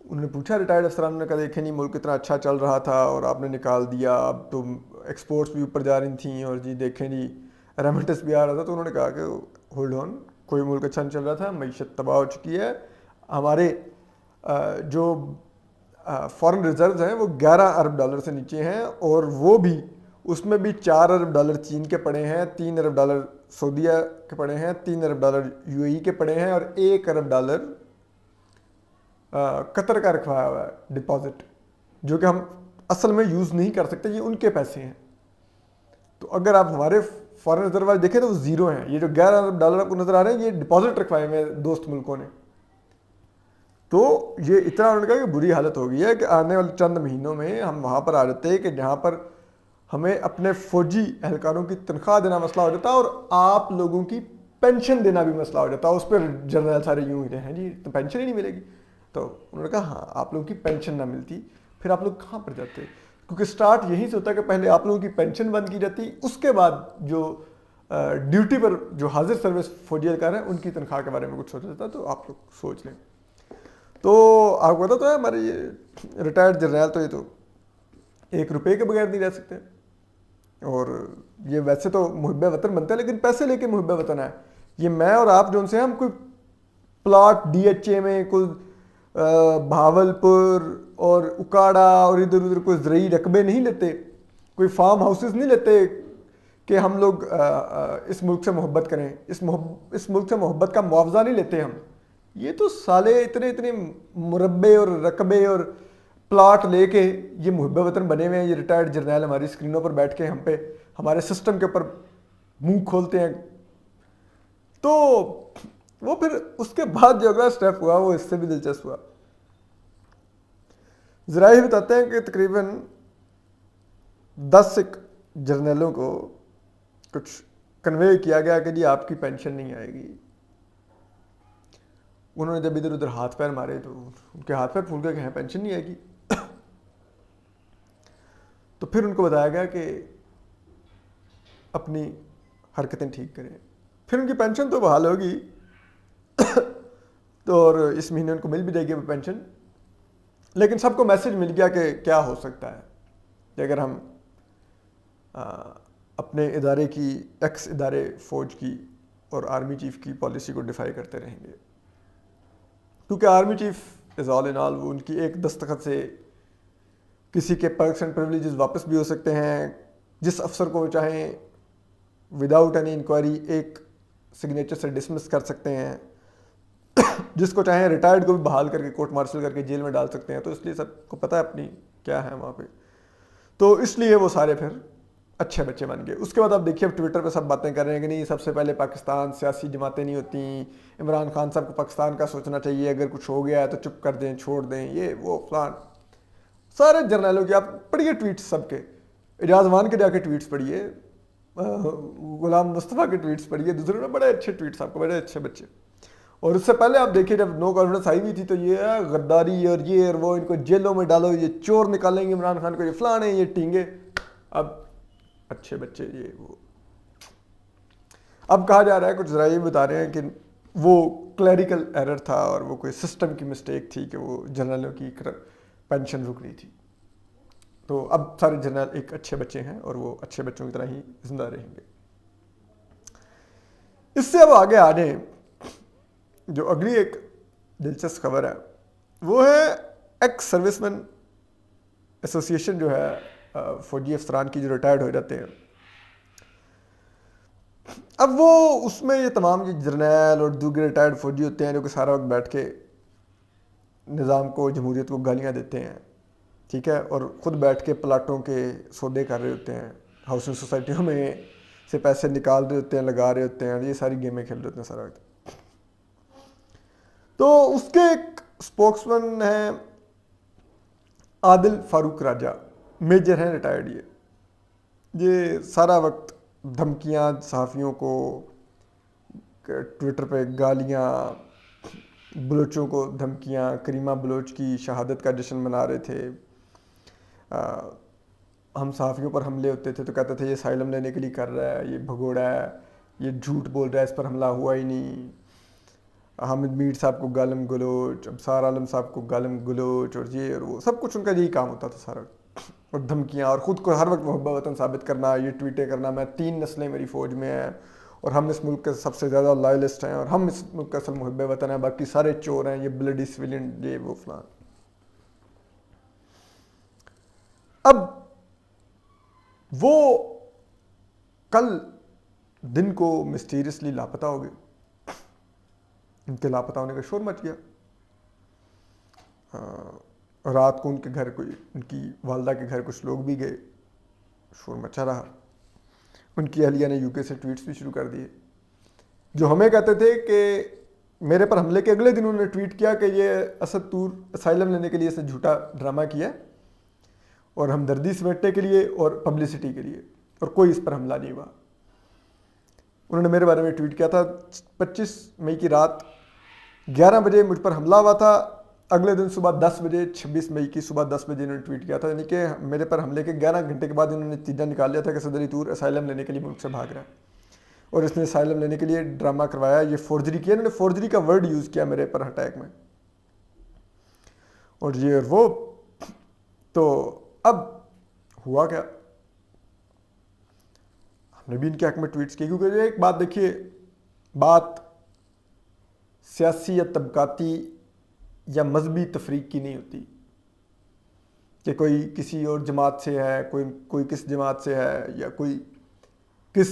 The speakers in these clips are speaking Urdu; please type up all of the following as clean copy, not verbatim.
انہوں نے پوچھا ریٹائرڈ افسران نے کہا دیکھیں نہیں ملک اتنا اچھا چل رہا تھا اور آپ نے نکال دیا, اب تو ایکسپورٹس بھی اوپر جا رہی تھیں اور جی دیکھیں جی ریمیٹنس بھی آ رہا تھا. تو انہوں نے کہا کہ ہولڈ آن, کوئی ملک اچھا نہیں چل رہا تھا, معیشت تباہ ہو چکی ہے, ہمارے جو فارن ریزروز ہیں وہ 11 ارب ڈالر سے نیچے ہیں, اور وہ بھی اس میں بھی 4 ارب ڈالر چین کے پڑے ہیں, 3 ارب ڈالر سعودیہ کے پڑے ہیں, 3 ارب ڈالر یو اے ای کے پڑے ہیں, اور 1 ارب ڈالر قطر کا رکھوایا ہوا ہے ڈپازٹ, جو کہ ہم اصل میں یوز نہیں کر سکتے, یہ ان کے پیسے ہیں. تو اگر آپ ہمارے فارن ریزرو دیکھیں تو وہ زیرو ہیں. یہ جو 11 ارب ڈالر آپ کو نظر آ رہے ہیں یہ ڈپازٹ رکھوائے ہوئے دوست ملکوں نے. تو یہ اتنا انہوں نے کہا کہ بری حالت ہو گئی ہے کہ آنے والے چند مہینوں میں ہم وہاں پر آ جاتے ہیں کہ جہاں پر ہمیں اپنے فوجی اہلکاروں کی تنخواہ دینا مسئلہ ہو جاتا ہے, اور آپ لوگوں کی پینشن دینا بھی مسئلہ ہو جاتا ہے. اس پہ جنرل سارے یوں ہی ہیں جی تو پینشن ہی نہیں ملے گی. تو انہوں نے کہا ہاں آپ لوگوں کی پینشن نہ ملتی پھر آپ لوگ کہاں پر جاتے, کیونکہ سٹارٹ یہیں سے ہوتا ہے کہ پہلے آپ لوگوں کی پینشن بند کی جاتی, اس کے بعد جو ڈیوٹی پر جو حاضر سروس فوجی اہلکار ہیں ان کی تنخواہ کے بارے میں کچھ سوچا جاتا ہے. تو آپ لوگ سوچ لیں. تو آپ کو پتا تو ہے ہمارے یہ ریٹائرڈ جرنیل تو یہ تو 1 روپے کے بغیر نہیں رہ سکتے, اور یہ ویسے تو محب وطن بنتے ہیں لیکن پیسے لے کے محب وطن ہے. یہ میں اور آپ جو ان سے ہم کوئی پلاٹ ڈی ایچ اے میں کوئی بھاول پور اور اکاڑا اور ادھر ادھر کوئی زرعی رقبے نہیں لیتے, کوئی فارم ہاؤسز نہیں لیتے کہ ہم لوگ اس ملک سے محبت کریں, اس ملک سے محبت کا معاوضہ نہیں لیتے ہم. یہ تو سالے اتنے مربے اور رقبے اور پلاٹ لے کے یہ محب وطن بنے ہوئے ہیں. یہ ریٹائرڈ جرنیل ہماری اسکرینوں پر بیٹھ کے ہم پہ ہمارے سسٹم کے اوپر منہ کھولتے ہیں. تو وہ پھر اس کے بعد جو اگلا اسٹیپ ہوا وہ اس سے بھی دلچسپ ہوا. ذرائع بتاتے ہیں کہ تقریباً 10 جرنیلوں کو کچھ کنوے کیا گیا کہ جی آپ کی پینشن نہیں آئے گی. انہوں نے جب ادھر ادھر ہاتھ پیر مارے تو ان کے ہاتھ پیر پھول گئے کہ ہاں پینشن نہیں آئے گی. تو پھر ان کو بتایا گیا کہ اپنی حرکتیں ٹھیک کریں, پھر ان کی پینشن تو بحال ہوگی تو اور اس مہینے ان کو مل بھی جائے گی وہ پینشن. لیکن سب کو میسج مل گیا کہ کیا ہو سکتا ہے کہ اگر ہم اپنے ادارے کی ایکس ادارے فوج کی اور آرمی چیف کی پالیسی کو ڈیفائی کرتے رہیں گے, کیونکہ آرمی چیف از آل ان آل, وہ ان کی ایک دستخط سے کسی کے پرکس اینڈ پریویلیجز واپس بھی ہو سکتے ہیں. جس افسر کو وہ چاہیں وداؤٹ اینی انکوائری ایک سگنیچر سے ڈسمس کر سکتے ہیں, جس کو چاہیں ریٹائرڈ کو بھی بحال کر کے کورٹ مارشل کر کے جیل میں ڈال سکتے ہیں. تو اس لیے سب کو پتہ ہے اپنی کیا ہے وہاں پہ, تو اس لیے وہ سارے پھر اچھے بچے بن گئے. اس کے بعد آپ دیکھیے اب ٹویٹر پہ سب باتیں کر رہے ہیں کہ نہیں سب سے پہلے پاکستان سیاسی جماعتیں نہیں ہوتی, عمران خان صاحب کو پاکستان کا سوچنا چاہیے, اگر کچھ ہو گیا ہے تو چپ کر دیں چھوڑ دیں, یہ وہ فلان. سارے جرنیلوں کی آپ پڑھیے ٹویٹس سب کے, اعجاز مان کے جا کے ٹویٹس پڑھیے, غلام مصطفیٰ کے ٹویٹس پڑھیے, دوسرے بڑے اچھے ٹویٹس آپ کو, بڑے اچھے بچے. اور اس سے پہلے آپ دیکھیے جب نو کانفیڈنس آئی ہوئی تھی تو یہ غداری اور یہ اور وہ, ان کو جیلوں میں ڈالو, یہ چور نکالیں گے عمران خان کو, یہ فلاں ہیں, یہ ٹینگے. اب اچھے بچے یہ وہ. اب کہا جا رہا ہے, کچھ ذرائع بتا رہے ہیں کہ وہ کلیریکل ایرر تھا اور وہ کوئی سسٹم کی مسٹیک تھی کہ وہ جنرلوں کی پینشن رک رہی تھی. تو اب سارے جنرل ایک اچھے بچے ہیں اور وہ اچھے بچوں کی طرح ہی زندہ رہیں گے. اس سے اب آگے آ جائیں, جو اگلی ایک دلچسپ خبر ہے وہ ہے ایکس سروس مین ایسوسی ایشن جو ہے فوجی افسران کی جو ریٹائرڈ ہو جاتے ہیں. اب وہ اس میں یہ تمام جو جرنیل اور دوسرے ریٹائرڈ فوجی ہوتے ہیں جو کہ سارا وقت بیٹھ کے نظام کو, جمہوریت کو گالیاں دیتے ہیں, ٹھیک ہے, اور خود بیٹھ کے پلاٹوں کے سودے کر رہے ہوتے ہیں, ہاؤسنگ سوسائٹیوں میں سے پیسے نکال رہے ہوتے ہیں, لگا رہے ہوتے ہیں, یہ ساری گیمیں کھیل رہے ہوتے ہیں سارا وقت. تو اس کے ایک اسپوکس مین ہیں عادل فاروق راجہ, میجر ہیں, ریٹائرڈ. یہ سارا وقت دھمکیاں صحافیوں کو, ٹویٹر پہ گالیاں, بلوچوں کو دھمکیاں, کریمہ بلوچ کی شہادت کا جشن منا رہے تھے. ہم صحافیوں پر حملے ہوتے تھے تو کہتے تھے یہ اسائلم لینے کے لیے کر رہا ہے, یہ بھگوڑا ہے, یہ جھوٹ بول رہا ہے, اس پر حملہ ہوا ہی نہیں. حامد میر صاحب کو گالم گلوچ، ابصار عالم صاحب کو گالم گلوچ، اور یہ اور وہ سب کچھ ان کا یہی کام ہوتا تھا سارا، اور دھمکیاں، اور خود کو ہر وقت محب وطن ثابت کرنا، یہ ٹویٹیں کرنا میں 3 نسلیں میری فوج میں ہیں اور ہم اس ملک کے سب سے زیادہ لائلسٹ ہیں اور ہم اس ملک کا اصل محب وطن ہیں، باقی سارے چور ہیں، یہ بلڈی سویلین، یہ وہ فلان. اب وہ کل دن کو مسٹیریسلی لاپتہ ہو گئے، ان کے لاپتہ ہونے کا شور مچ گیا. رات کو ان کے گھر کوئی، ان کی والدہ کے گھر کچھ لوگ بھی گئے، شور مچا رہا. ان کی اہلیہ نے UK سے ٹویٹس بھی شروع کر دیے جو ہمیں کہتے تھے کہ میرے پر حملے کے اگلے دن انہوں نے ٹویٹ کیا کہ یہ اسد طور اسائلم لینے کے لیے اسے جھوٹا ڈرامہ کیا اور ہمدردی سمیٹنے کے لیے اور پبلسٹی کے لیے، اور کوئی اس پر حملہ نہیں ہوا. انہوں نے میرے بارے میں ٹویٹ کیا تھا 25 مئی کی رات 11 بجے مجھ پر حملہ ہوا تھا، اگلے دن صبح 10 بجے 26 مئی کی صبح 10 بجے انہوں نے ٹویٹ کیا تھا، یعنی کہ میرے پر حملے کے 11 گھنٹے کے بعد انہوں نے نتیجہ نکال لیا تھا کہ اسد علی طور اسائلم لینے کے لیے ملک سے بھاگ رہا ہے اور اس نے اسائلم لینے کے لیے ڈرامہ کروایا. یہ فورجری کیا، انہوں نے فورجری کا ورڈ یوز کیا میرے پر اٹیک میں، اور یہ اور وہ. تو اب ہوا کیا، ہم نے بھی ان کے حق میں ٹویٹس کی، کیونکہ ایک بات دیکھیے، بات سیاسی یا طبقاتی یا مذہبی تفریق کی نہیں ہوتی کہ کوئی کسی اور جماعت سے ہے، کوئی کس جماعت سے ہے، یا کوئی کس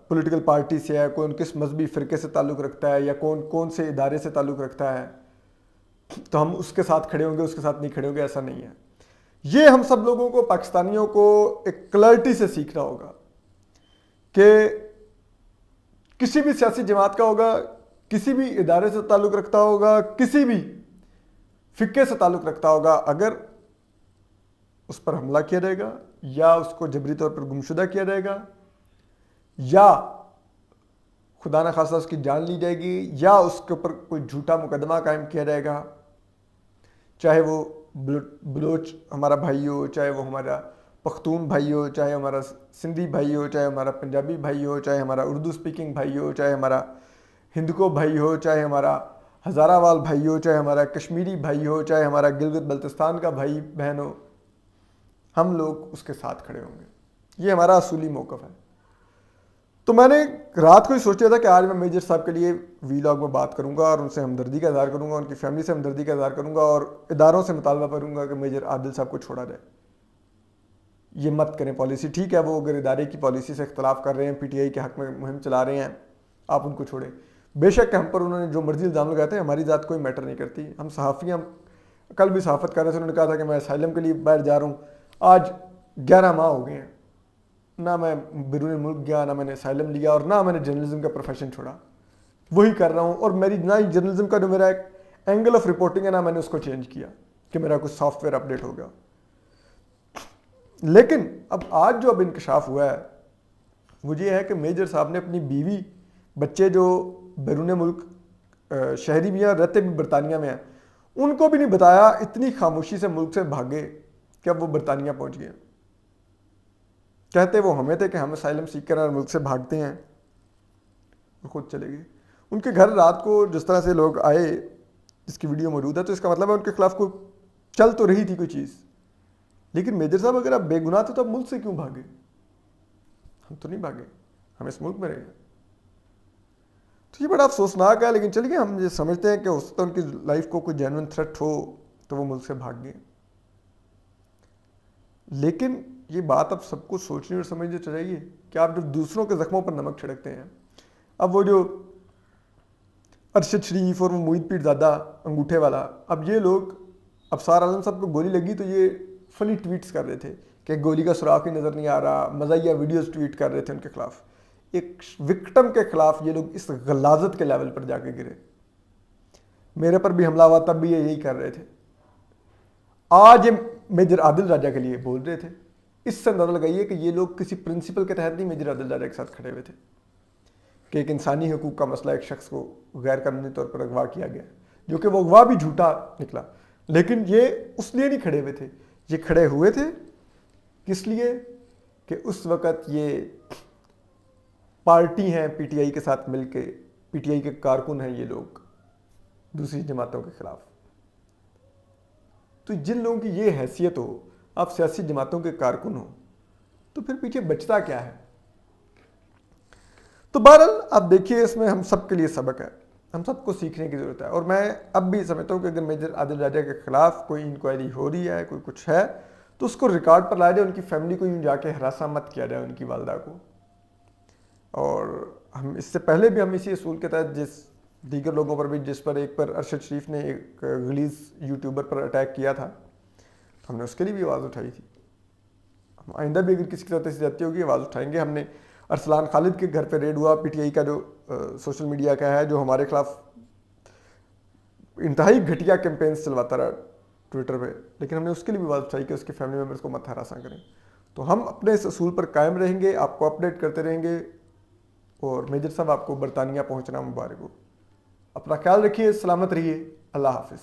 پولیٹیکل پارٹی سے ہے، کون کس مذہبی فرقے سے تعلق رکھتا ہے، یا کون سے ادارے سے تعلق رکھتا ہے تو ہم اس کے ساتھ کھڑے ہوں گے، اس کے ساتھ نہیں کھڑے ہوں گے، ایسا نہیں ہے. یہ ہم سب لوگوں کو، پاکستانیوں کو ایک کلیئرٹی سے سیکھنا ہوگا کہ کسی بھی سیاسی جماعت کا ہوگا، کسی بھی ادارے سے تعلق رکھتا ہوگا، کسی بھی فقے سے تعلق رکھتا ہوگا، اگر اس پر حملہ کیا جائے گا یا اس کو جبری طور پر گمشدہ کیا جائے گا یا خدا نہ خواستہ اس کی جان لی جائے گی یا اس کے اوپر کوئی جھوٹا مقدمہ قائم کیا جائے گا، چاہے وہ بلوچ ہمارا بھائی ہو، چاہے وہ ہمارا پختون بھائی ہو، چاہے ہمارا سندھی بھائی ہو، چاہے ہمارا پنجابی بھائی ہو، چاہے ہمارا اردو سپیکنگ بھائی ہو، چاہے ہمارا ہندکو بھائی ہو، چاہے ہمارا ہزارہ وال بھائی ہو، چاہے ہمارا کشمیری بھائی ہو، چاہے ہمارا گلگت بلتستان کا بھائی بہن ہو، ہم لوگ اس کے ساتھ کھڑے ہوں گے. یہ ہمارا اصولی موقف ہے. تو میں نے رات کو ہی سوچا تھا کہ آج میں میجر صاحب کے لیے وی لاگ میں بات کروں گا اور ان سے ہمدردی کا اظہار کروں گا، ان کی فیملی سے ہمدردی کا اظہار کروں گا اور اداروں سے مطالبہ کروں گا کہ میجر عادل صاحب کو چھوڑا جائے. یہ مت کریں پالیسی، ٹھیک ہے وہ اگر ادارے کی پالیسی سے اختلاف کر رہے ہیں، PTI کے حق میں مہم چلا رہے ہیں، آپ ان کو چھوڑیں. بے شک کہ ہم پر انہوں نے جو مرضی الزام لگائے تھے، ہماری ذات کوئی میٹر نہیں کرتی. ہم صحافی، ہم کل بھی صحافت کر رہے تھے، انہوں نے کہا تھا کہ میں اسائلم کے لیے باہر جا رہا ہوں. آج 11 ماہ ہو گئے ہیں، نہ میں بیرون ملک گیا، نہ میں نے اسائلم لیا، اور نہ میں نے جرنلزم کا پروفیشن چھوڑا. وہی کر رہا ہوں، اور میری نہ ہی جرنلزم کا جو میرا ایک اینگل آف رپورٹنگ ہے، نہ میں نے اس کو چینج کیا کہ میرا کچھ سافٹ ویئر اپڈیٹ ہو گیا. لیکن اب آج جو انکشاف ہوا ہے وہ یہ ہے کہ میجر صاحب نے اپنی بیوی بچے جو بیرون ملک شہری بھی ہیں، رہتے بھی برطانیہ میں ہیں، ان کو بھی نہیں بتایا. اتنی خاموشی سے ملک سے بھاگے کہ اب وہ برطانیہ پہنچ گئے. کہتے وہ ہمیں تھے کہ ہم اسائلم سیکر اور ملک سے بھاگتے ہیں، وہ خود چلے گئے. ان کے گھر رات کو جس طرح سے لوگ آئے، جس کی ویڈیو موجود ہے، تو اس کا مطلب ہے ان کے خلاف کوئی چل تو رہی تھی کوئی چیز. لیکن میجر صاحب اگر آپ بے گناہ تھے تو آپ ملک سے کیوں بھاگے؟ ہم تو نہیں بھاگے، ہم اس ملک میں رہے. تو یہ بڑا افسوسناک ہے، لیکن چلیے ہم یہ سمجھتے ہیں کہ اس تو ان کی لائف کو کوئی جینوئن تھریٹ ہو تو وہ ملک سے بھاگ گئے. لیکن یہ بات اب سب کو سوچنی اور سمجھنی چاہیے کہ آپ جب دوسروں کے زخموں پر نمک چھڑکتے ہیں، اب وہ جو ارشد شریف اور وہ معید پیر زادہ انگوٹھے والا، اب یہ لوگ، ابصار عالم صاحب کو گولی لگی تو یہ فنی ٹویٹس کر رہے تھے کہ گولی کا سراغ ہی نظر نہیں آ رہا، مزاحیہ ویڈیوز ٹویٹ کر رہے تھے ان کے خلاف. ایک وکٹم کے خلاف یہ لوگ اس غلاظت کے لیول پر جا کے گرے. میرے پر بھی حملہ ہوا تب بھی یہ یہی کر رہے تھے. آج یہ میجر عادل راجہ کے لیے بول رہے تھے. اس سے اندازہ لگائیے کہ یہ لوگ کسی پرنسپل کے تحت نہیں میجر عادل راجہ کے ساتھ کھڑے ہوئے تھے کہ ایک انسانی حقوق کا مسئلہ، ایک شخص کو غیر قانونی طور پر اغوا کیا گیا، جو کہ وہ اغوا بھی جھوٹا نکلا. لیکن یہ اس لیے نہیں کھڑے ہوئے تھے، یہ کھڑے ہوئے تھے کس لیے کہ اس وقت یہ پارٹی ہیں PTI کے ساتھ مل کے، PTI کے کارکن ہیں یہ لوگ، دوسری جماعتوں کے خلاف. تو جن لوگوں کی یہ حیثیت ہو, آپ سیاسی جماعتوں کے کارکن ہوں, تو پھر پیچھے بچتا کیا ہے؟ تو بہرحال آپ دیکھیے اس میں ہم سب کے لیے سبق ہے, ہم سب کو سیکھنے کی ضرورت ہے. اور میں اب بھی سمجھتا ہوں کہ اگر میجر عادل راجہ کے خلاف کوئی انکوائری ہو رہی ہے, کوئی کچھ ہے, تو اس کو ریکارڈ پر لایا جائے, ان کی فیملی کو یوں جا کے ہراساں مت کیا جائے, ان کی والدہ کو. اور ہم اس سے پہلے بھی ہم اسی اصول کے تحت جس دیگر لوگوں پر بھی, جس پر ایک پر ارشد شریف نے ایک غلیظ یوٹیوبر پر اٹیک کیا تھا, ہم نے اس کے لیے بھی آواز اٹھائی تھی. ہم آئندہ بھی اگر کسی کی طرف سے زیادتی ہوگی آواز اٹھائیں گے. ہم نے ارسلان خالد کے گھر پہ ریڈ ہوا, پی ٹی آئی کا جو سوشل میڈیا کا ہے, جو ہمارے خلاف انتہائی گھٹیا کیمپینز چلواتا رہا ٹویٹر پہ, لیکن ہم نے اس کے لیے بھی آواز اٹھائی کہ اس کے فیملی ممبرس کو مت ہراساں کریں. تو ہم اپنے اس اصول پر قائم رہیں گے, آپ کو اپڈیٹ کرتے رہیں گے. اور میجر صاحب آپ کو برطانیہ پہنچنا مبارک ہو. اپنا خیال رکھیے, سلامت رہیے, اللہ حافظ.